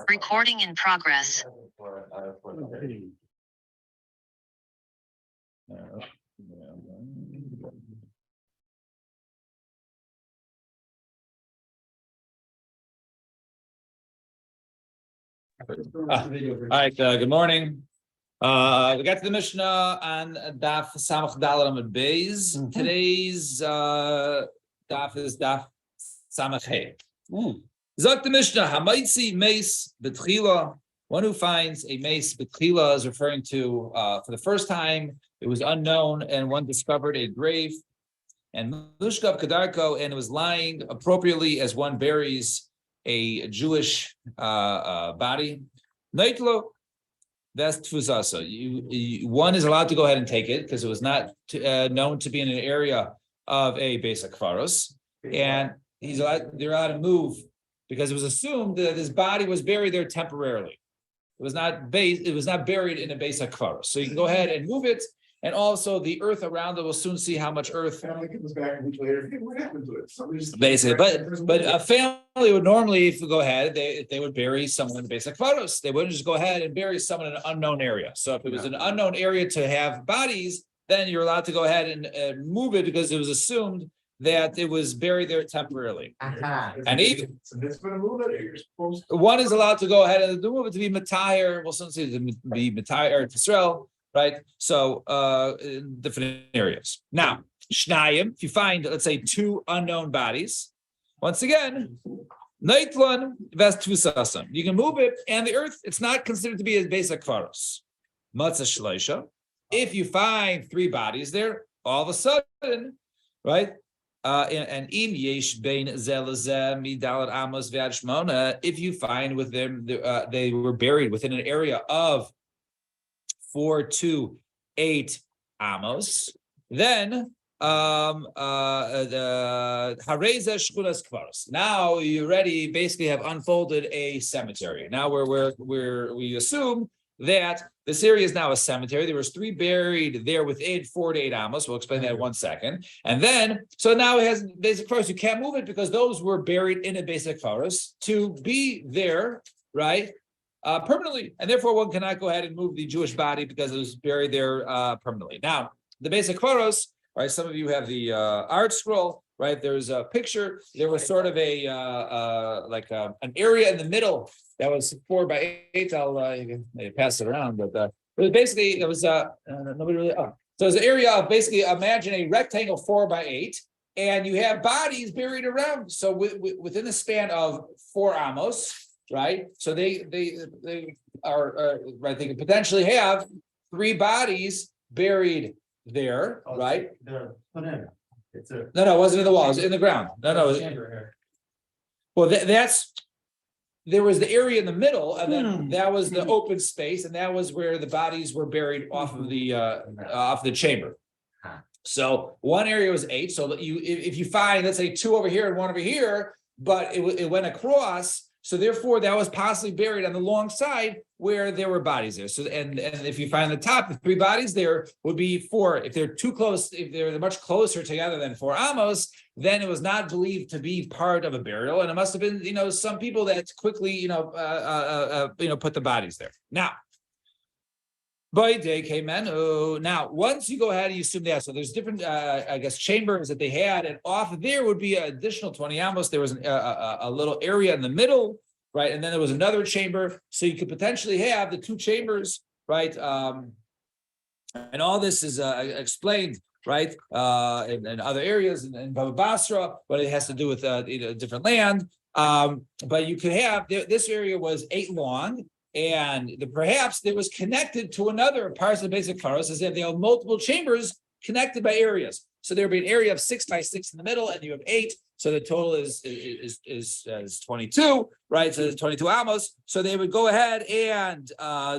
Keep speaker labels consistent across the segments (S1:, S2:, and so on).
S1: Recording in progress.
S2: All right, good morning. We got to the Mishnah on Daf Samach Daled Amud Beis. Today's Daf is Daf Samach Hey. Zok the Mishnah, Hamaitzi Meis Betchila. One who finds a Meis Betchila is referring to for the first time, it was unknown, and one discovered a grave, and Mushkav Kadarko, and it was lying appropriately as one buries a Jewish body. Naitlo, that's tfusasa. One is allowed to go ahead and take it because it was not known to be in an area of a basic kfaros, and they're allowed to move because it was assumed that his body was buried there temporarily. It was not buried in a basic kfaros. So you can go ahead and move it. And also the earth around it, we'll soon see how much earth.
S3: Family comes back a week later. Hey, what happened to it?
S2: Basically, but a family would normally, if you go ahead, they would bury someone in basic photos. They wouldn't just go ahead and bury someone in an unknown area. So if it was an unknown area to have bodies, then you're allowed to go ahead and move it because it was assumed that it was buried there temporarily. And even one is allowed to go ahead and move it to be matayir. We'll soon see to be matayir to Israel. Right, so in different areas. Now, Shnayim, if you find, let's say, two unknown bodies, once again, Neitlon Vestfusasam. You can move it, and the earth, it's not considered to be a basic kfaros. Matzah Shleisha. If you find three bodies there, all of a sudden, right? And im yesh bein zelazeh midalad amos v'ad shmona. If you find with them, they were buried within an area of 4 to 8 amos, then the hareza shkulas kvaros. Now you already basically have unfolded a cemetery. Now we assume that this area is now a cemetery. There was 3 buried there within 4 to 8 amos. We'll explain that in 1 second. And then, so now it has basic kfaros. You can't move it because those were buried in a basic kfaros to be there, right? Permanently, and therefore one cannot go ahead and move the Jewish body because it was buried there permanently. Now, the basic kfaros, right? Some of you have the art scroll, right? There's a picture. There was sort of a an area in the middle that was 4 by 8. I'll pass it around, but basically it was nobody really. So there's an area of basically imagine a rectangle 4 by 8, and you have bodies buried around. So within the span of 4 amos. Right, so they are right. They could potentially have 3 bodies buried there, right?
S3: They're put in.
S2: No, it wasn't in the wall. It was in the ground. No. Well, there was the area in the middle, and then that was the open space, and that was where the bodies were buried off of the chamber. So one area was 8. So that if you find, let's say, 2 over here and 1 over here, but it went across. So therefore, that was possibly buried on the long side where there were bodies there. So and if you find the top, the 3 bodies there would be 4. If they're too close, if they're much closer together than 4 amos, then it was not believed to be part of a burial, and it must have been some people that quickly put the bodies there. Now, by day came in. Now, once you go ahead and you assume that, so there's different, chambers that they had, and off there would be an additional 20 amos. There was a little area in the middle, right, and then there was another chamber, so you could potentially have the 2 chambers, right, and all this is explained, right, in other areas in Baba Basra, but it has to do with different land. But you could have this area was 8 long. And perhaps it was connected to another part of the basic kfaros, as if they have multiple chambers connected by areas. So there would be an area of 6 by 6 in the middle, and you have 8. So the total is 22, right? So there's 22 amos. So they would go ahead and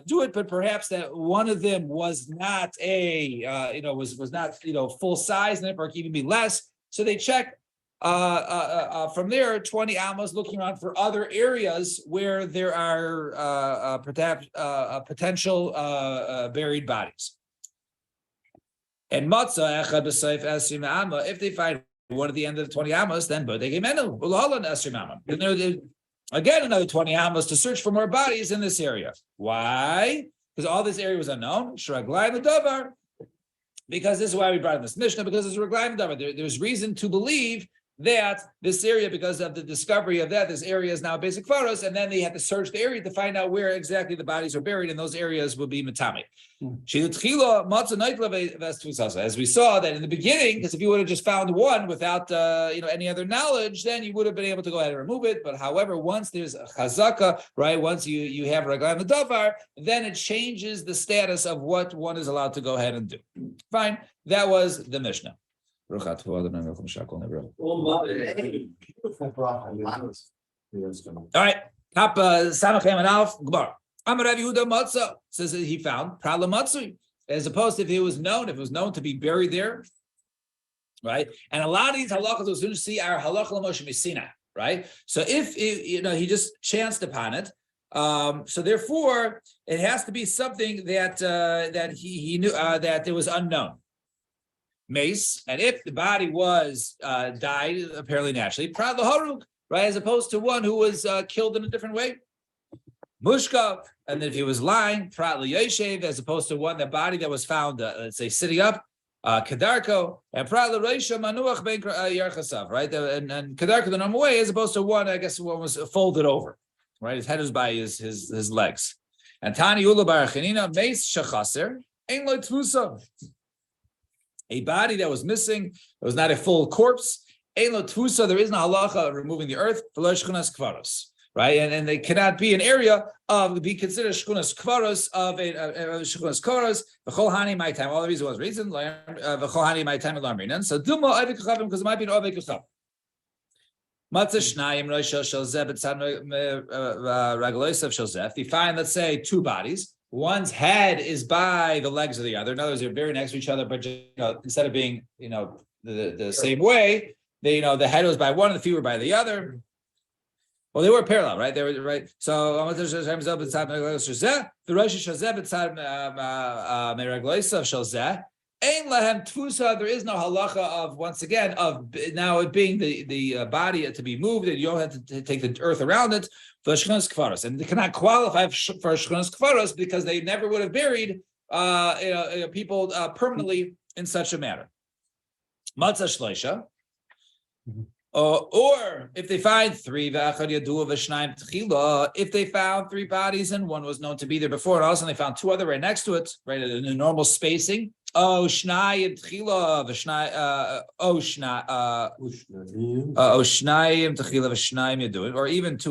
S2: do it, but perhaps that one of them was not was not full size, and therefore it could even be less. So they check. From there, 20 amos looking around for other areas where there are potential buried bodies. And matzah echad b'seif esrim amma. If they find one at the end of the 20 amos, then bodegei menu u'lahalan esrim amma. again another 20 amos to search for more bodies in this area. Why? Because all this area was unknown. Shraglai Davar. Because this is why we brought in this Mishnah, because it's Raglaim Davar. There's reason to believe that this area, because of the discovery of that, this area is now a basic photos, and then they had to search the area to find out where exactly the bodies are buried, and those areas will be Matami. As we saw that in the beginning, because if you would have just found one without any other knowledge, then you would have been able to go ahead and remove it. But however, once there's a chazaka, right, once you have Raglaim Davar, then it changes the status of what one is allowed to go ahead and do. Fine, that was the Mishnah. All right, Kappa Samachem and Alf Gbar. Amar Rav Yehuda Matzah says that he found Prala Matzui, as opposed to if it was known to be buried there, right? And a lot of these halachas we'll soon see are halacha l'Moshe Messina, right? So if he just chanced upon it, so therefore it has to be something that he knew that it was unknown. Mace, and if the body was died apparently naturally, Prat Harug, right, as opposed to one who was killed in a different way. Mushka, and if he was lying, Prat Yeshev, as opposed to one, the body that was found, let's say, sitting up, Kedarko, and Prat Reisha Manuach Ben Yarchasav, right? And Kedarko the normal way, as opposed to one, I guess one was folded over, right? His head was by his legs. And Tani Ula Bar Chanina, Mace Shachaser, Ein Lo Tvusa. A body that was missing, it was not a full corpse. Ein lo tvusa, there is no halacha of removing the earth, right? And they cannot be an area be considered shchunas kvaros of a shchunas kvaros. V'chol hani my time. All the reason v'chol hani my time alarming. So dumo avik chavim because it might be an avik chav. Matzah shnayim roishel shel zeh b'tzad ragloisav shel zeh. If you find, let's say, two bodies. One's head is by the legs of the other. In other words, they're very next to each other, but instead of being, the same way, the head was by one and the feet were by the other. Well, they were parallel, right? They were right. So the Rosh Hashanah Ein lahem tfusa. There is no halacha of, once again, of now it being the body to be moved, and you don't have to take the earth around it for shchunas kfaros, and they cannot qualify for shchunas kfaros because they never would have buried people permanently in such a manner. Matzah shleisha. Or if they find three, if they found three bodies and one was known to be there before, and also they found two other right next to it, right in a normal spacing. Or even two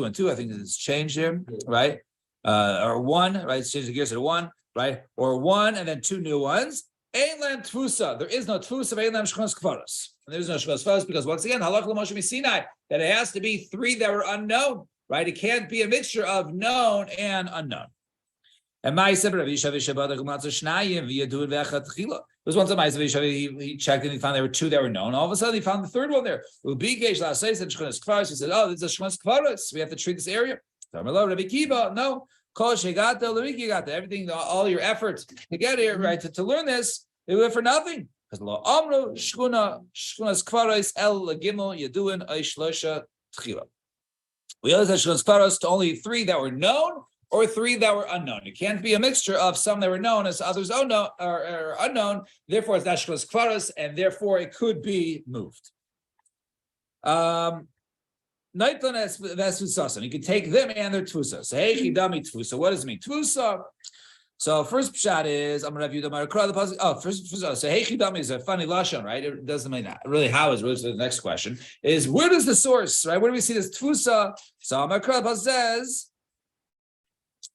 S2: and two. I think it's changed here, right? Or one, right? It's changed the gears to one, right? Or one and then two new ones. Ein lam tfusa. There is no tfusa. Ein lam shchunas kfaros. And there's no shchunas kfaros because once again, halach l'Moshe Sinai, that it has to be three that were unknown, right? It can't be a mixture of known and unknown. And my said Rav Yishav Shabbat Gumatza Shnayim v'Yadud v'Achat. There was once a Ma'aser he checked and he found there were two that were known. All of a sudden he found the third one there. Ubikesh la'asei said shchunas kfaros. He said, "Oh, this is a shchunas kfaros. We have to treat this area." Rabbi Kiva, no. Everything, all your efforts to get here, right, to learn this, they were for nothing. Because lo amru shchunas kfaros el gimel yaduin aishlosha tchila. We always had shchunas kfaros to only three that were known or three that were unknown. It can't be a mixture of some that were known as others unknown or unknown. Therefore, it's not shchunas kfaros, and therefore it could be moved. You can take them and their tfusa. So hey, chidami tfusa. What does it mean? Tfusa. So first pshat is I'm gonna have you the pasuk. Oh, first so hey, chidami is a funny lashon, right? It doesn't mean that. Really, how is really the next question is where does the source, right? Where do we see this tfusa? So the pasuk says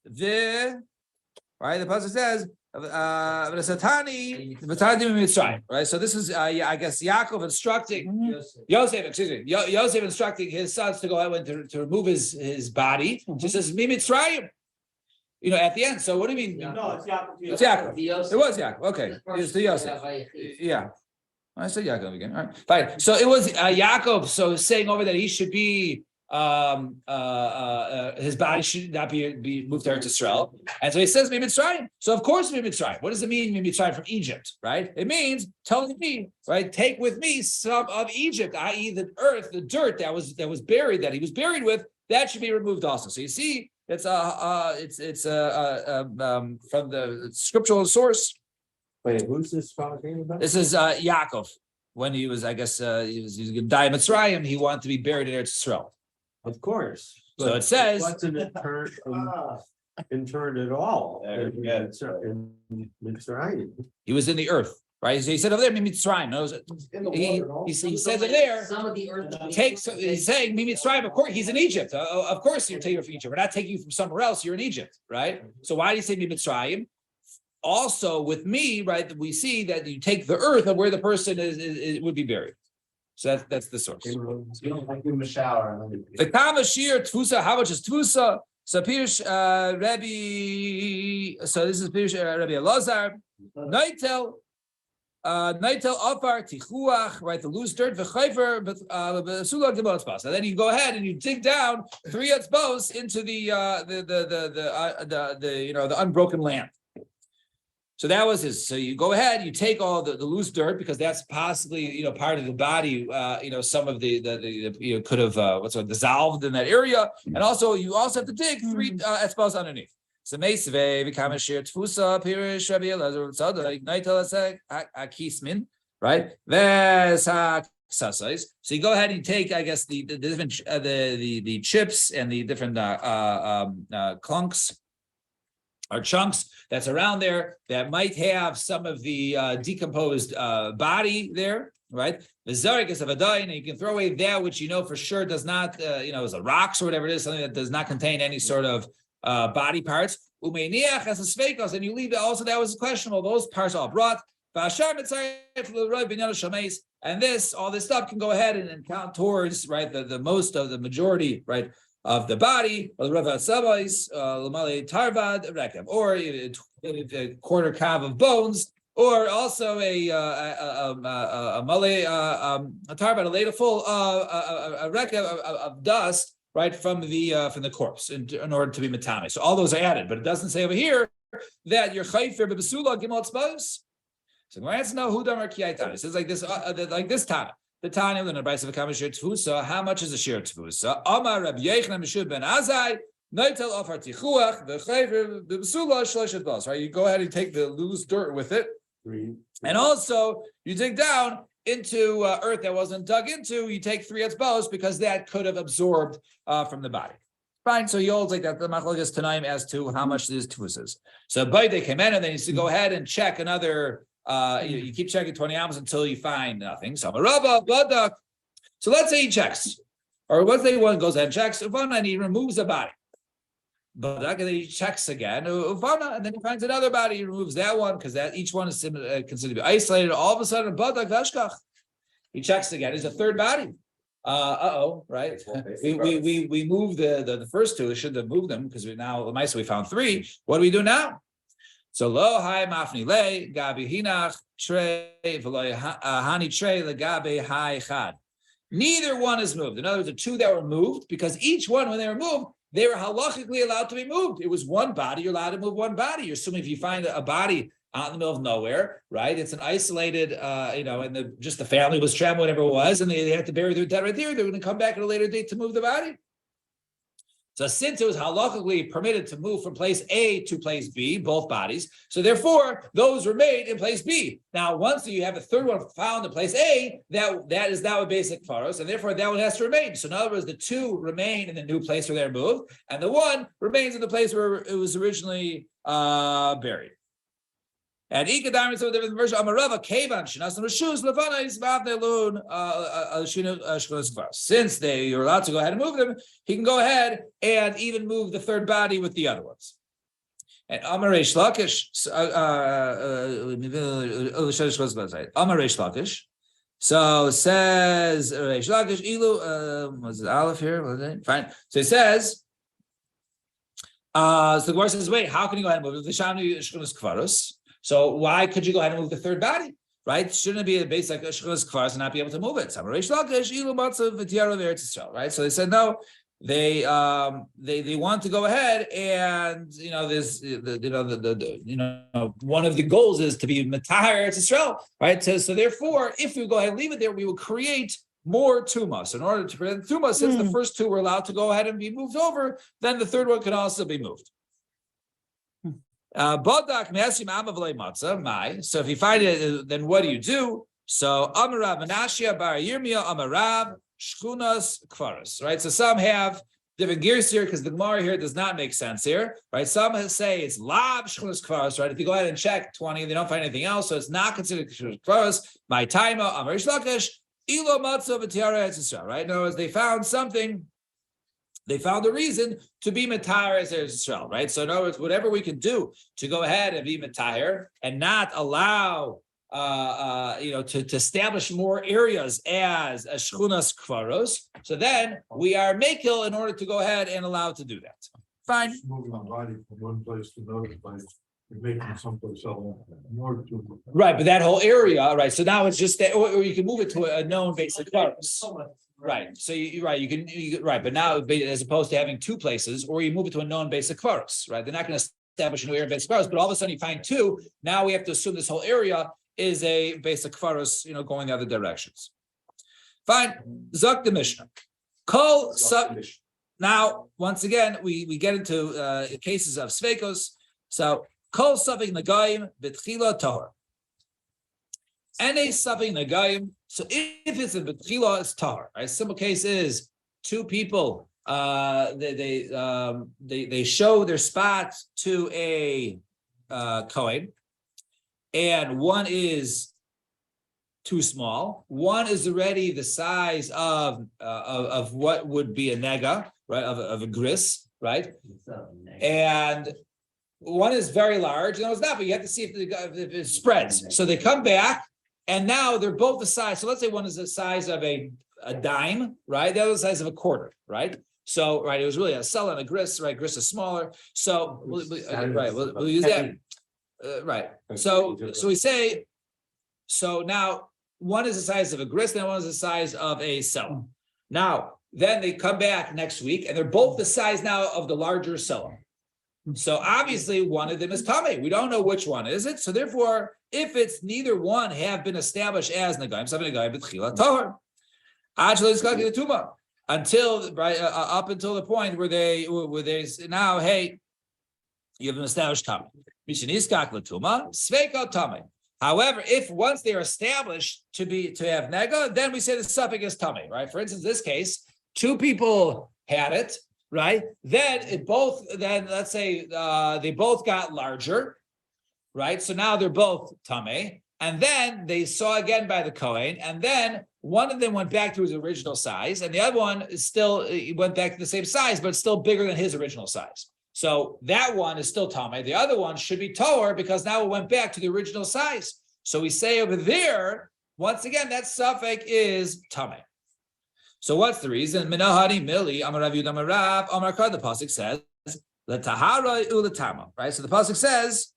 S2: the pasuk says right? So this is I guess Yaakov instructing Yosef instructing his sons to go out and to remove his body. Just says Mitzrayim, at the end. So what do you mean?
S3: No, it's Yaakov.
S2: It's Yaakov. It was Yaakov. Okay, it's the Yosef. Yeah, I said Yaakov again. All right, fine. So it was Yaakov. So saying over that he should be. His body should not be moved to Eretz Yisrael, and so he says Mitzrayim. So of course Mitzrayim. What does it mean Mitzrayim from Egypt? Right? It means telling me, right? Take with me some of Egypt, i.e., the earth, the dirt that was buried, that he was buried with. that should be removed also. So you see, it's from the scriptural source.
S1: Wait, who's this talking about?
S2: This is Yaakov. When he was, I guess, he was going to die in Mitzrayim, he wanted to be buried in Eretz Yisrael.
S1: Of course.
S2: So
S1: but
S2: it says-
S1: Wasn't interned at all. In Mitzrayim.
S2: He was in the earth, right? So he said over there, Mitzrayim. No,
S3: In the
S2: he
S3: water,
S2: he says it there.
S4: Some of the earth.
S2: Takes, he's saying, Mitzrayim, of course, he's in Egypt. Of course, you're taking from Egypt. We're not taking you from somewhere else. You're in Egypt, right? So why do you say Mitzrayim? Also, with me, right, we see that you take the earth of where the person is would be buried. So that's the source.
S3: You don't like give him a shower. And then-
S2: The Kama Shir Tfusa, how much is Tfusa? So Pirish Rebbe, so this is Pirish Rebbe Elazar. Naitel Afar Tichuach, right? The loose dirt, V'chayfer, Sulag the Motzbos. And then you go ahead and you dig down 3 etzbos into the unbroken land. So that was his. So you go ahead, you take all the loose dirt because that's possibly part of the body. Some of the could have dissolved in that area, and also you also have to dig 3 etzbos underneath. So meisve become a shir tfusa pirish Rabbi Elazar tzaddik naitel asek akismin, right? So you go ahead and you take, I guess, the different the chips and the different clunks or chunks that's around there that might have some of the decomposed body there, right? The zarek is of a dye, and you can throw away that which for sure does not, is a rocks or whatever it is, something that does not contain any sort of body parts. Umeiniach as a sveikos, and you leave it. Also, that was questionable. Those parts all brought. And all this stuff can go ahead and count towards, right, the most of the majority, right, of the body, or the Rava Sabais, Lamale Tarvad Rekam, or a quarter calf of bones, or also a Male Tarvad, a ladle full a Rekam of dust, right, from the corpse in order to be matame. So all those are added, but it doesn't say over here that you're chayfer bebesula gimel tzbos. So let's know who damar kiyaitan. It says like this Tana. The Tanya in the price of a kamashir tfusa. How much is a shir tfusa? Amar Rabbi Yechon Mishud ben Azai. Noitel ofar tichuach the chayfer bebesula shloshet bos. Right, you go ahead and take the loose dirt with it, and also you dig down into earth that wasn't dug into. You take 3 etzbos because that could have absorbed from the body. Fine, so he holds like that. The machlokas tanaim as to how much these tfusas. So they came in, and then you used to go ahead and check another. You keep checking 20 amos until you find nothing. So So let's say he checks, or let's say one goes ahead and checks, and he removes a body. But then he checks again, and then he finds another body. He removes that one because that each one is considered to be isolated. All of a sudden, he checks again. There's a third body. Right? We moved the first 2. We shouldn't have moved them because we found 3. What do we do now? So lo hai mafni le gabi hinach tre v'lo hani tre legabe hai chad. Neither one is moved. In other words, the 2 that were moved, because each one, when they were moved, they were halachically allowed to be moved. It was one body. You're allowed to move one body. You're assuming if you find a body out in the middle of nowhere, right? It's an isolated, and the family was traveling, whatever it was, and they had to bury their dead right there. They're going to come back at a later date to move the body. So since it was halachically permitted to move from place A to place B, both bodies, so therefore those were made in place B. Now, once you have a third one found in place A, that is now a basic faros, and therefore that one has to remain. So in other words, the 2 remain in the new place where they're moved, and the 1 remains in the place where it was originally buried. And Ikadam is a different version. Amarava Kevan Shinas and Rishus Levana is Vavnelun Since they are allowed to go ahead and move them, he can go ahead and even move the third body with the other ones. And Amaresh Lakish, Amaresh Lakish. So says Reish Lakish Ilu, was it Aleph here? Was it? Fine. So it says, so the Gemara says, wait, how can you go ahead and move the Shani Shkunas Kvaros? So why could you go ahead and move the third body? Right? Shouldn't it be a base like a shchunas kvaros and not be able to move it? Right? So they said no. They want to go ahead and this one of the goals is to be Matahir Eretz Yisrael, right? So therefore, if we go ahead and leave it there, we will create more tumas. In order to prevent tumas, since the first two were allowed to go ahead and be moved over, then the third one can also be moved. Bodak me'asim amavlei matzah, mai. So if you find it, then what do? So Amarav Menashia Bar Yirmiyah Amarav Shchunas Kfaros. Right. So some have different gears here because the Gemara here does not make sense here. Right. Some say it's Lab Shchunas Kfaros. Right. If you go ahead and check 20, they don't find anything else, so it's not considered Shchunas Kfaros. My Taima Amarish Lakish Ilo Matzah V'Tiara Etzisrael. Right. In other words, they found something. They found a reason to be Matahir as Israel, right? So in other words, whatever we can do to go ahead and be Matahir and not allow, to establish more areas as a Shchunas Kfaros, so then we are Mekil in order to go ahead and allow to do that. Fine.
S4: Moving our body from one place to another place, and making it someplace else in order to.
S2: Right, but that whole area, right? So now it's just that, or you can move it to a known basic Kfaros. Right. So you can right, but now as opposed to having two places, or you move it to a known basic kvaros, right? They're not going to establish a new area of basic kvaros, but all of a sudden you find two. Now we have to assume this whole area is a basic kvaros, going the other directions. Fine. Zok the Mishnah. Kol sub. Now once again we get into cases of sveikos. So kol suffik nagayim b'tchila tahor. Any suffik nagayim. So if it's a betchila, it's tar. Right? Simple case is two people. They show their spot to a kohen, and one is too small. One is already the size of what would be a nega, right? Of a gris, right? And one is very large, and it was not. But you have to see if it spreads. So they come back. And now they're both the size. So let's say one is the size of a dime, right? The other is the size of a quarter, right? So, right, it was really a cell and a gris, right? Gris is smaller. So, we'll use that. Right. So we say, so now one is the size of a gris, and one is the size of a cell. Now, then they come back next week, and they're both the size now of the larger cell. So obviously one of them is Tameh. We don't know which one is it. So therefore, if it's neither one have been established as Nagayim, something Nagayim b'tchila tahor. Until right up until the point where they now, hey, you have an established Tameh. However, if once they are established to have Nega, then we say the suffix is Tameh, right? For instance, this case, two people had it. Right. Then let's say they both got larger. Right. So now they're both tameh. And then they saw again by the Kohen. And then one of them went back to his original size. And the other one is still, he went back to the same size, but still bigger than his original size. So that one is still tameh. The other one should be toher because now it went back to the original size. So we say over there, once again, that suffix is tameh. So what's the reason? Minahari mili amarav yudam arav amarkar. The pasuk says letahara ulatama. Right. So the pasuk says,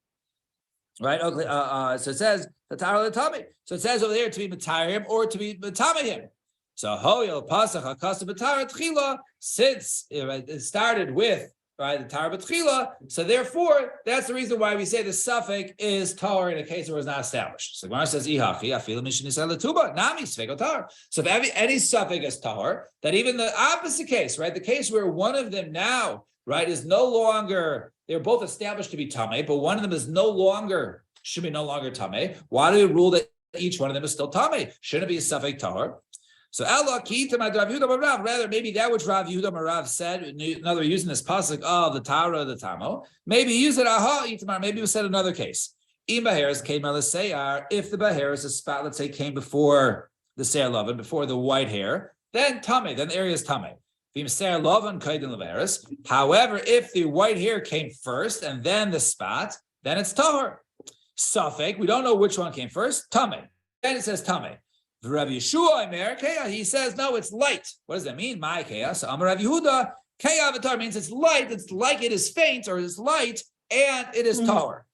S2: right. So it says letahara ulatama. So it says over there to be matayim him or to be matama him. So hoyel pasuk hakasa matara tchila. Since it started with right the tar b'tchila, so therefore that's the reason why we say the suffix is tar in a case where it's not established. So Gemara says ihachi afilu mishnisa letuba nami svego tar. So if any suffix is tar, that even the opposite case, right, the case where one of them now, right, is no longer, they're both established to be tameh, but one of them is should be no longer tameh. Why do we rule that each one of them is still tameh? Shouldn't it be a suffix tar? So rather maybe that which Rav Yehuda Marav said, another using this pasuk of the Tara, the Tamo, maybe use it maybe we said another case. If the Baher is a spot, let's say, came before the Seir Lovan, before the white hair, then Tame, then the area is Tame. However, if the white hair came first and then the spot, then it's Tahor. Suffix, we don't know which one came first, Tame. Then it says Tame. Rav Yeshua, he says, no, it's light. What does that mean? My Kea. So Amar Rav Yehuda, Kea avatar means it's light. It's like it is faint or it's light and it is tar.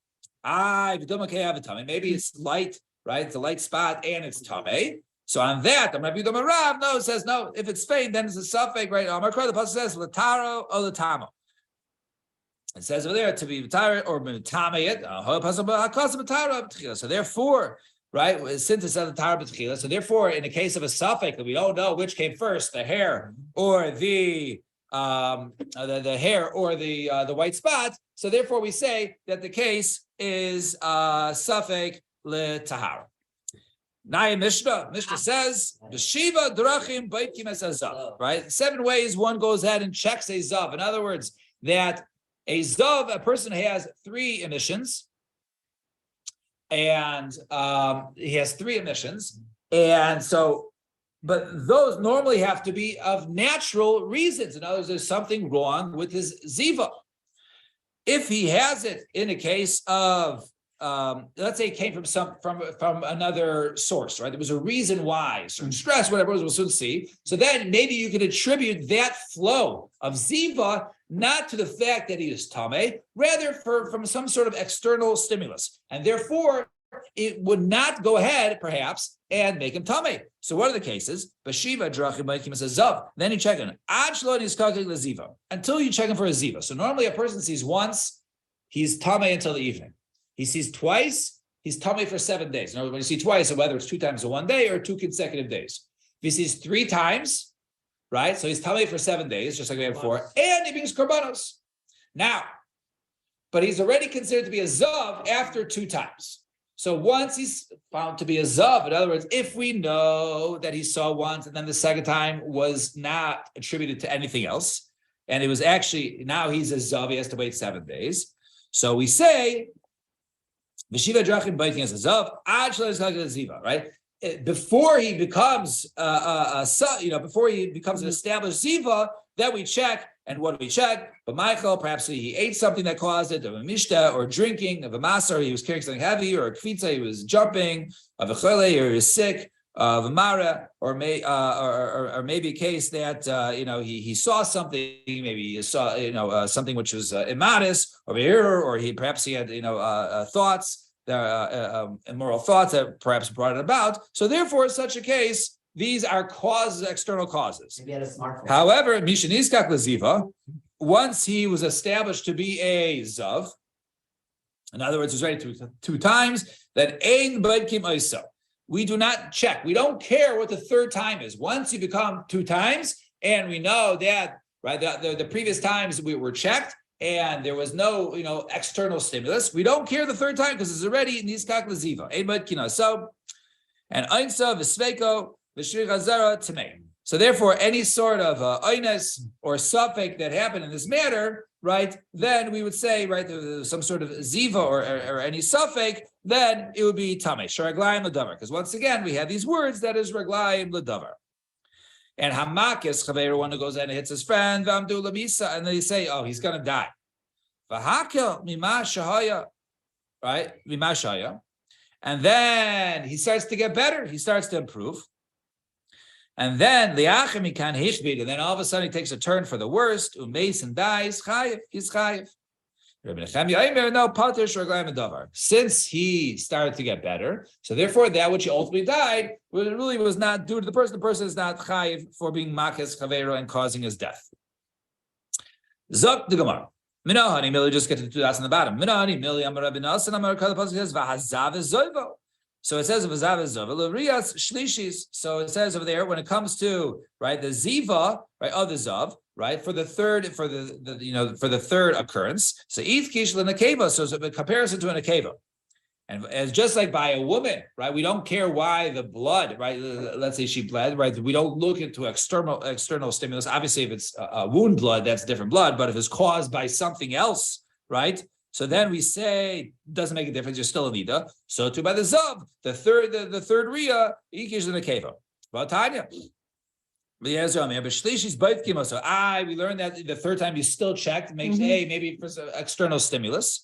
S2: Maybe it's light, right? It's a light spot and it's tameh. So on that, Rav Yehuda Marav, no, says no. If it's faint, then it's a suffix, right? Amar Kra, the pasuk says lataro or latamo. It says over there to be lataro or tameh it. So therefore, right? Since it's on the Torah b'tchila, so therefore, in the case of a suffix that we don't know which came first, the hair or the hair or the white spot. So therefore, we say that the case is suffix le-tahara. Naya Mishnah says the Shiva Drachim Baikim as a Zav, right? 7 ways one goes ahead and checks a Zav. In other words, that a Zav, a person has 3 emissions, and he has 3 emissions, and so, but those normally have to be of natural reasons. In other words, there's something wrong with his Ziva. If he has it in a case of let's say it came from another source, right? There was a reason why, certain stress, whatever, we'll soon see. So then maybe you could attribute that flow of Ziva not to the fact that he is Tameh, rather from some sort of external stimulus. And therefore, it would not go ahead, perhaps, and make him Tameh. So what are the cases? Bashiva Drachim Baikim as a Zav. Then you check him. Until you check him for a Ziva. So normally a person sees once, he's Tameh until the evening. He sees twice, he's Tameh for 7 days. In other words, when you see twice, so whether it's 2 times in 1 day or 2 consecutive days. If he sees 3 times, right? So he's Tameh for 7 days, just like we had before, and he brings korbanos. Now, but he's already considered to be a Zav after 2 times. So once he's found to be a Zav, in other words, if we know that he saw once and then the second time was not attributed to anything else, and it was actually, now he's a Zav, he has to wait 7 days. So we say, V'shiva drachim baiting as a zav, ad shelo yizchak ziva, right? Before he becomes before he becomes an established ziva, then we check. And what do we check? But Michael, perhaps he ate something that caused it, of a mishta, or drinking, of a masar, he was carrying something heavy, or a kvitza, he was jumping, of a chole, or he was sick, of a mara, or maybe a case that he saw something, maybe he saw something which was immodest, or error, or he had thoughts, immoral thoughts that perhaps brought it about. So therefore, in such a case, these are causes, external causes.
S3: Maybe had a smartphone.
S2: However, Mishanizkak Laziva, once he was established to be a Zav, in other words, he was ready 2 times, then Ein Baikim Oisa. We do not check. We don't care what the 3rd time is. Once you become 2 times, and we know that, right, the previous times we were checked, and there was no, external stimulus. We don't care the 3rd time because it's already Nizkak Laziva. Ein Baikim Oisa. And Einsa V'Sveiko V'Shri Chazara Tamei. So therefore, any sort of oines or suffix that happened in this matter, right, then we would say, right, some sort of ziva or any suffix, then it would be tamei, sharaglayim l'davar. Because once again, we have these words that is raglayim l'davar. And hamakis chaveru, one who goes in and hits his friend, v'amdu l'misa, and they say, oh, he's going to die. V'hakel mima shahaya, right, mima shahaya. And then he starts to get better. He starts to improve. And then liachim kan hishbid, and then all of a sudden he takes a turn for the worst. Umeis and dies. Chayiv, he's chayiv. Since he started to get better, so therefore that which he ultimately died really was not due to the person. The person is not chayiv for being makes chavero and causing his death. Zok the Gemara. Minahani Millie, just get to the 2 dots on the bottom. Minahani Millie, Amar Rabbi Nassan, Amar Kala Pasuk says Vahazav Zoivo. So it says Vahazav Zoivo Lurias Shlishis. So it says over there when it comes to right the ziva right of the zav right for the third for the third occurrence. So Eth Kish Lenakeva. So it's a comparison to an akeva. And as just like by a woman, right, we don't care why the blood, right? Let's say she bled, right? We don't look into external stimulus. Obviously, if it's a wound blood, that's different blood. But if it's caused by something else, right? So then we say doesn't make a difference. You're still a nida. So too by the zav, the third ria, ikish in the keva. Well, Tanya. We learned that the 3rd time you still checked, makes maybe for some external stimulus.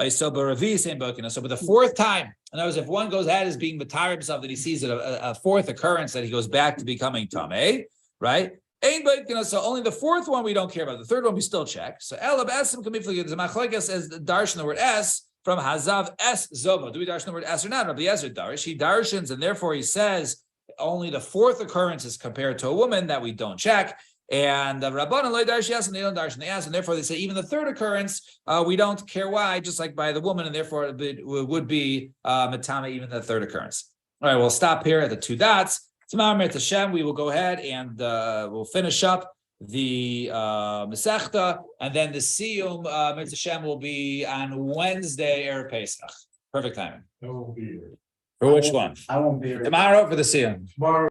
S2: So but with the 4th time, in other words, if one goes ahead as being Matar himself, that he sees it a 4th occurrence that he goes back to becoming Tameh, right? So only the 4th one we don't care about. The 3rd one we still check. So Elab Esim can be figured. The Machlekes as the darshan the word S from Hazav S Zovo. Do we darshan the word S or not? Rabbi Yezer darish. He darshans, and therefore he says only the 4th occurrence is compared to a woman that we don't check. And Rabbanan loy darsh yes, and they don't darsh and they ask, and therefore they say even the third occurrence, we don't care why, just like by the woman, and therefore it would be matama even the third occurrence. All right, we'll stop here at the 2 dots. Tomorrow, Mirz Hashem, we will go ahead and we'll finish up the Masechta, and then the Siyum Mirz Hashem will be on Wednesday, Erev Pesach. Perfect timing.
S4: I won't be here.
S2: For which one?
S3: I won't be here.
S2: Tomorrow for the Siyum.
S4: Tomorrow.